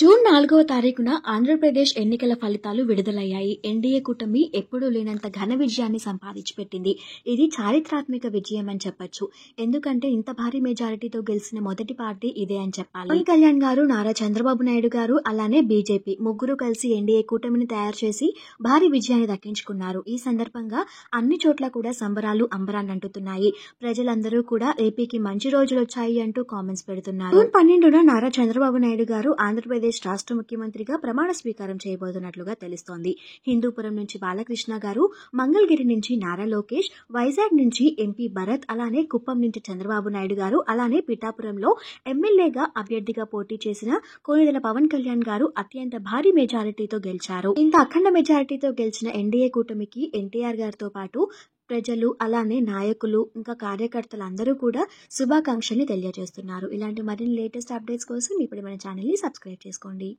June 4వ తారీఖున ఆంధ్రప్రదేశ్ ఎన్నికల ఫలితాలు విడుదలయ్యాయి. ఎన్డీఏ కూటమి ఎప్పుడూ లేనంత ఘన విజయాన్ని సంపాదించిపెట్టింది. ఇది చారిత్రాత్మక విజయం అని చెప్పొచ్చు. ఎందుకంటే ఇంత భారీ మెజారిటీతో గెలిచిన మొదటి పార్టీ ఇదే అని చెప్పాలి. పవన్ కళ్యాణ్ గారు, నారా చంద్రబాబు నాయుడు గారు, అలానే బీజేపీ ముగ్గురు కలిసి ఎన్డీఏ కూటమిని తయారు చేసి భారీ విజయాన్ని దక్కించుకున్నారు. ఈ సందర్భంగా అన్ని చోట్ల కూడా సంబరాలు అంబరాన్నంటుతున్నాయి. ప్రజలందరూ కూడా ఏపీకి మంచి రోజులు వచ్చాయి అంటూ కామెంట్స్ పెడుతున్నారు. జూన్ 12న నారా చంద్రబాబు నాయుడు గారు ఆంధ్రప్రదేశ్ రాష్ట్ర ముఖ్యమంత్రిగా ప్రమాణ స్వీకారం చేయబోతున్నట్లుగా తెలుస్తోంది. హిందూపురం నుంచి బాలకృష్ణ గారు, మంగళగిరి నుంచి నారా లోకేష్, వైజాగ్ నుంచి ఎంపీ భరత్, అలానే కుప్పం నుంచి చంద్రబాబు నాయుడు గారు, అలానే పిఠాపురంలో ఎమ్మెల్యేగా అభ్యర్థిగా పోటీ చేసిన కోనిదెల పవన్ కళ్యాణ్ గారు అత్యంత భారీ మెజారిటీతో గెలిచారు. ఇంత అఖండ మెజారిటీతో గెలిచిన ఎన్డీఏ కూటమికి ఎన్టీఆర్ గారితో పాటు ప్రజలు, అలానే నాయకులు, ఇంకా కార్యకర్తలు అందరూ కూడా శుభాకాంక్షల్ని తెలియజేస్తున్నారు. ఇలాంటి మరిన్ని లేటెస్ట్ అప్డేట్స్ కోసం ఇప్పుడు మన ఛానల్ని సబ్స్క్రైబ్ చేసుకోండి.